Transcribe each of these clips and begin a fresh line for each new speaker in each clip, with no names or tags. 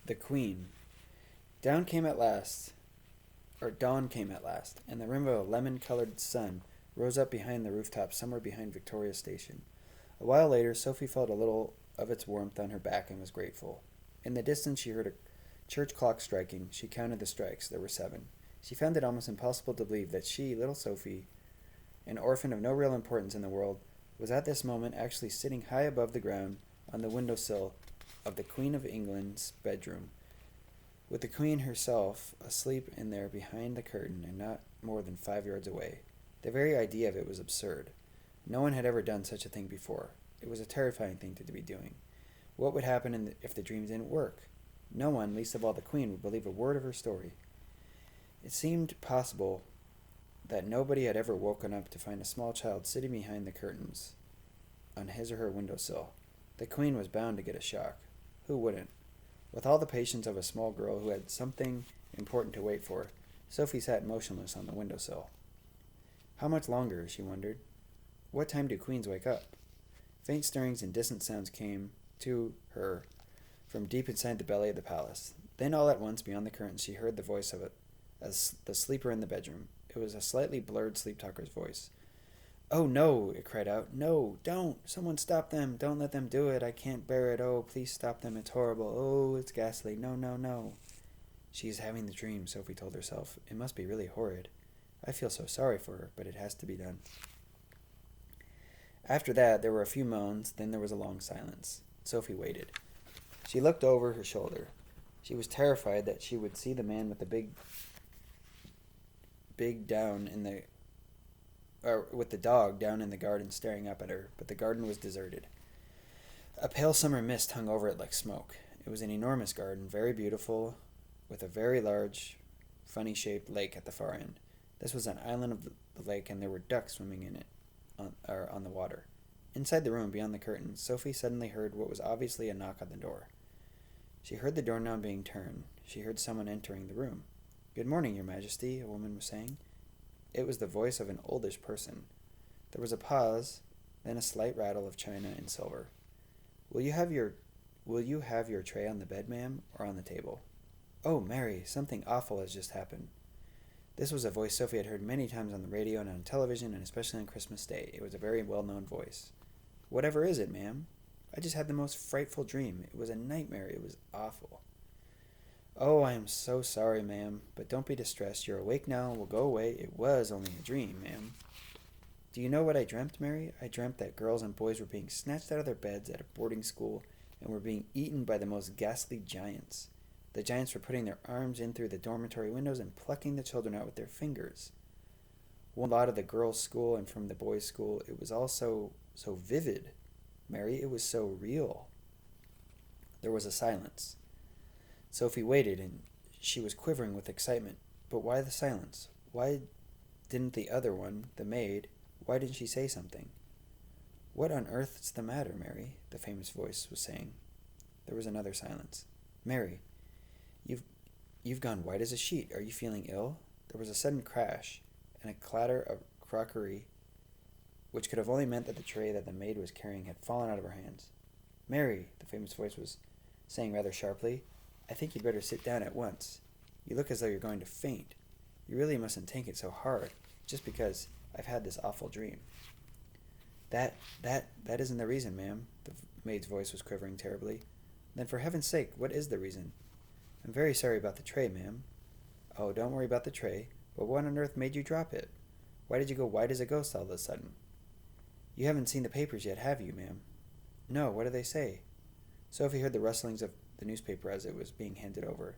The Queen. Down came at last, Dawn came at last, and the rim of a lemon-colored sun rose up behind the rooftop somewhere behind Victoria Station. A while later, Sophie felt a little of its warmth on her back and was grateful. In the distance, she heard a church clock striking. She counted the strikes. There were 7. She found it almost impossible to believe that she, little Sophie, an orphan of no real importance in the world, was at this moment actually sitting high above the ground on the windowsill of the Queen of England's bedroom, with the Queen herself asleep in there behind the curtain and not more than 5 yards away. The very idea of it was absurd. No one had ever done such a thing before. It was a terrifying thing to be doing. What would happen if the dream didn't work? No one, least of all the Queen, would believe a word of her story. It seemed possible that nobody had ever woken up to find a small child sitting behind the curtains on his or her windowsill. The Queen was bound to get a shock. Who wouldn't? With all the patience of a small girl who had something important to wait for, Sophie sat motionless on the windowsill. How much longer? She wondered. What time do queens wake up? Faint stirrings and distant sounds came to her from deep inside the belly of the palace. Then all at once, beyond the curtains, she heard the voice of the sleeper in the bedroom. It was a slightly blurred sleep-talker's voice. "Oh, no!" it cried out. "No, don't! Someone stop them! Don't let them do it! I can't bear it! Oh, please stop them! It's horrible! Oh, it's ghastly! No, no, no!" She is having the dream, Sophie told herself. It must be really horrid. I feel so sorry for her, but it has to be done. After that, there were a few moans, then there was a long silence. Sophie waited. She looked over her shoulder. She was terrified that she would see the man with the with the dog down in the garden staring up at her, but the garden was deserted. A pale summer mist hung over it like smoke. It was an enormous garden, very beautiful, with a very large, funny-shaped lake at the far end. This was an island of the lake, and there were ducks swimming in it, on the water. Inside the room, beyond the curtains, Sophie suddenly heard what was obviously a knock on the door. She heard the doorknob being turned. She heard someone entering the room. "Good morning, Your Majesty," a woman was saying. It was the voice of an oldish person. There was a pause, then a slight rattle of china and silver. Will you have your tray on the bed, ma'am, or on the table?" "Oh, Mary, something awful has just happened." This was a voice Sophie had heard many times on the radio and on television, and especially on Christmas Day. It was a very well-known voice. "Whatever is it, ma'am?" "I just had the most frightful dream. It was a nightmare. It was awful." "Oh, I am so sorry, ma'am, but don't be distressed. You're awake now and will go away. It was only a dream, ma'am." "Do you know what I dreamt, Mary? I dreamt that girls and boys were being snatched out of their beds at a boarding school and were being eaten by the most ghastly giants. The giants were putting their arms in through the dormitory windows and plucking the children out with their fingers. One lot of the girls' school and from the boys' school. It was all so vivid, Mary. It was so real." There was a silence. Sophie waited, and she was quivering with excitement. But why the silence? Why didn't the other one, the maid, why didn't she say something? "What on earth's the matter, Mary?" the famous voice was saying. There was another silence. "Mary, you've gone white as a sheet. Are you feeling ill?" There was a sudden crash and a clatter of crockery, which could have only meant that the tray that the maid was carrying had fallen out of her hands. "Mary," the famous voice was saying rather sharply, "I think you'd better sit down at once. You look as though you're going to faint. You really mustn't take it so hard, just because I've had this awful dream." That isn't the reason, ma'am." The maid's voice was quivering terribly. "Then for heaven's sake, what is the reason?" "I'm very sorry about the tray, ma'am." "Oh, don't worry about the tray. But what on earth made you drop it? Why did you go white as a ghost all of a sudden?" "You haven't seen the papers yet, have you, ma'am?" "No, what do they say?" Sophie heard the rustlings of the newspaper as it was being handed over.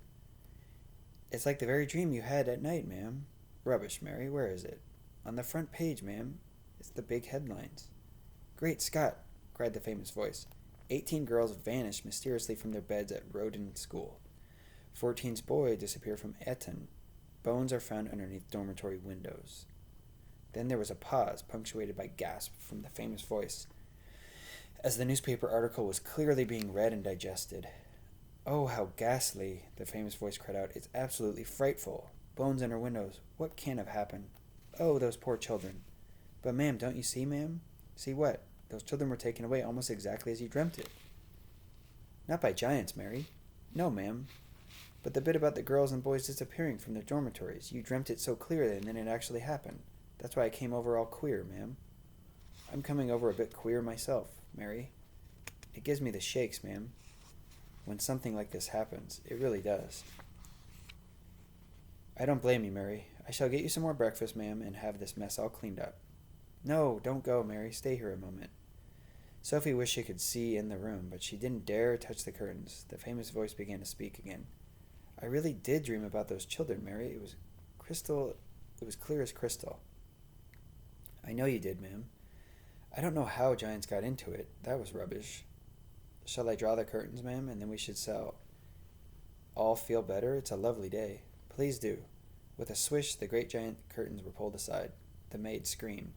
"It's like the very dream you had at night, ma'am." "Rubbish, Mary. Where is it?" "On the front page, ma'am. It's the big headlines." "Great Scott!" cried the famous voice. 18 girls vanished mysteriously from their beds at Roden School. 14th boy disappeared from Eton. Bones are found underneath dormitory windows. Then there was a pause, punctuated by gasps from the famous voice, as the newspaper article was clearly being read and digested. "Oh, how ghastly!" the famous voice cried out. "It's absolutely frightful. Bones under windows. What can have happened? Oh, those poor children." "But, ma'am, don't you see, ma'am?" "See what?" "Those children were taken away almost exactly as you dreamt it." "Not by giants, Mary." No, ma'am. But the bit about the girls and boys disappearing from their dormitories, you dreamt it so clearly and then it actually happened. That's why I came over all queer, ma'am. I'm coming over a bit queer myself, Mary. It gives me the shakes, ma'am. When something like this happens, it really does. I don't blame you, Mary. I shall get you some more breakfast, ma'am, and have this mess all cleaned up. No, don't go, Mary. Stay here a moment. Sophie wished she could see in the room, but she didn't dare touch the curtains. The famous voice began to speak again. I really did dream about those children, Mary. It was crystal. It was clear as crystal. I know you did, ma'am. I don't know how giants got into it. That was rubbish. Shall I draw the curtains, ma'am, and then we should all feel better? It's a lovely day. Please do. With a swish, the great giant curtains were pulled aside. The maid screamed.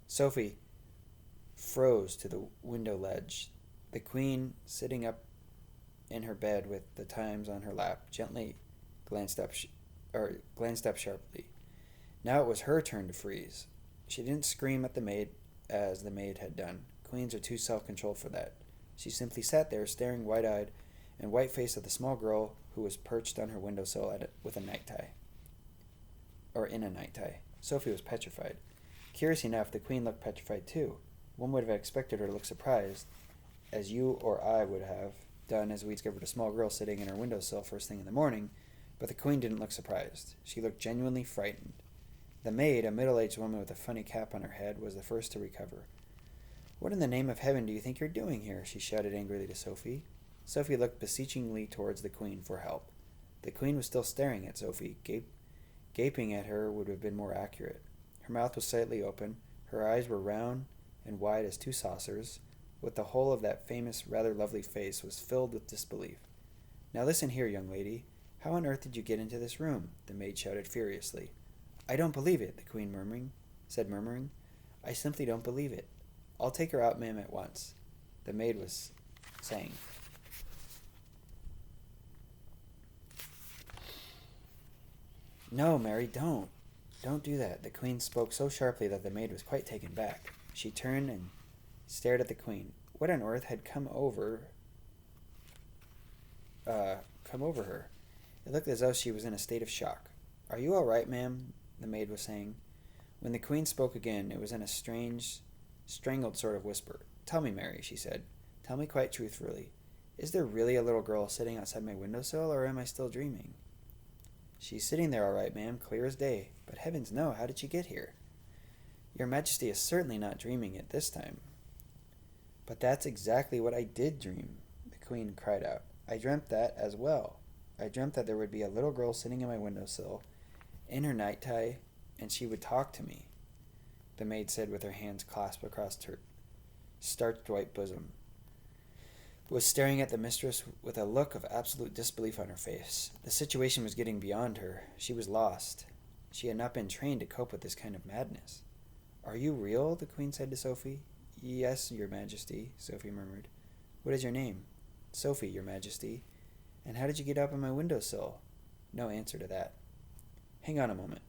Sophie froze to the window ledge. The queen, sitting up in her bed with the Times on her lap, gently glanced up sharply. Now it was her turn to freeze. She didn't scream at the maid as the maid had done. Queens are too self-controlled for that. She simply sat there, staring wide-eyed and white-faced at the small girl who was perched on her windowsill with a night-tie. Or in a night-tie. Sophie was petrified. Curious enough, the queen looked petrified too. One would have expected her to look surprised, as you or I would have done as we discovered a small girl sitting in her windowsill first thing in the morning, but the queen didn't look surprised. She looked genuinely frightened. The maid, a middle-aged woman with a funny cap on her head, was the first to recover. What in the name of heaven do you think you're doing here? She shouted angrily to Sophie. Sophie looked beseechingly towards the queen for help. The queen was still staring at Sophie. Gaping at her would have been more accurate. Her mouth was slightly open. Her eyes were round and wide as two saucers, with the whole of that famous, rather lovely face was filled with disbelief. Now listen here, young lady. How on earth did you get into this room? The maid shouted furiously. I don't believe it, the queen said murmuring. I simply don't believe it. I'll take her out, ma'am, at once, the maid was saying. No, Mary, don't. Don't do that. The queen spoke so sharply that the maid was quite taken back. She turned and stared at the queen. What on earth had come over her? It looked as though she was in a state of shock. Are you all right, ma'am? The maid was saying. When the queen spoke again, it was in a strange, strangled sort of whisper. Tell me, Mary, she said. Tell me quite truthfully. Is there really a little girl sitting outside my windowsill, or am I still dreaming? She's sitting there all right, ma'am, clear as day. But heavens no, how did she get here? Your Majesty is certainly not dreaming it this time. But that's exactly what I did dream, the queen cried out. I dreamt that as well. I dreamt that there would be a little girl sitting in my windowsill, in her night-tie, and she would talk to me, the maid said with her hands clasped across her starched white bosom, was staring at the mistress with a look of absolute disbelief on her face. The situation was getting beyond her. She was lost. She had not been trained to cope with this kind of madness. Are you real? The queen said to Sophie. Yes, your Majesty, Sophie murmured. What is your name? Sophie, your Majesty. And how did you get up on my windowsill? No answer to that. Hang on a moment.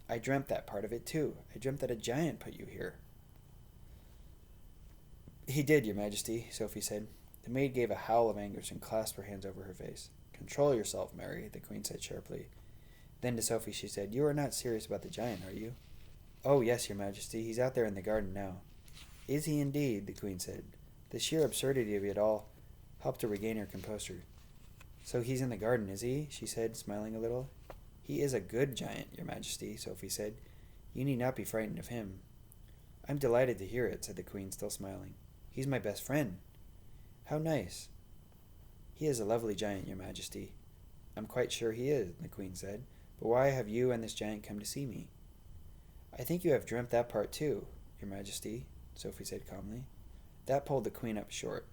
I dreamt that part of it too. I dreamt that a giant put you here. He did, your Majesty, Sophie said. The maid gave a howl of anguish and clasped her hands over her face. Control yourself, Mary, the queen said sharply. Then to Sophie she said, You are not serious about the giant, are you? Oh, yes, your Majesty. He's out there in the garden now. Is he indeed? The queen said. The sheer absurdity of it all helped her regain her composure. So he's in the garden, is he? She said, smiling a little. He is a good giant, your Majesty, Sophie said. You need not be frightened of him. I'm delighted to hear it, said the queen, still smiling. He's my best friend. How nice. He is a lovely giant, your Majesty. I'm quite sure he is, the queen said. But why have you and this giant come to see me? I think you have dreamt that part too, your Majesty, Sophie said calmly. That pulled the queen up short.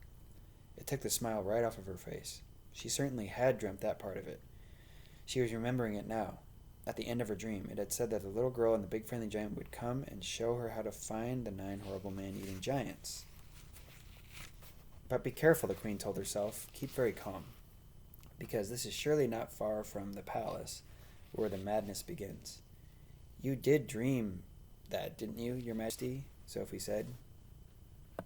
It took the smile right off of her face. She certainly had dreamt that part of it. She was remembering it now. At the end of her dream, it had said that the little girl and the big friendly giant would come and show her how to find the 9 horrible man-eating giants. But be careful, the queen told herself. Keep very calm. Because this is surely not far from the palace where the madness begins. You did dream that, didn't you, your Majesty? Sophie said.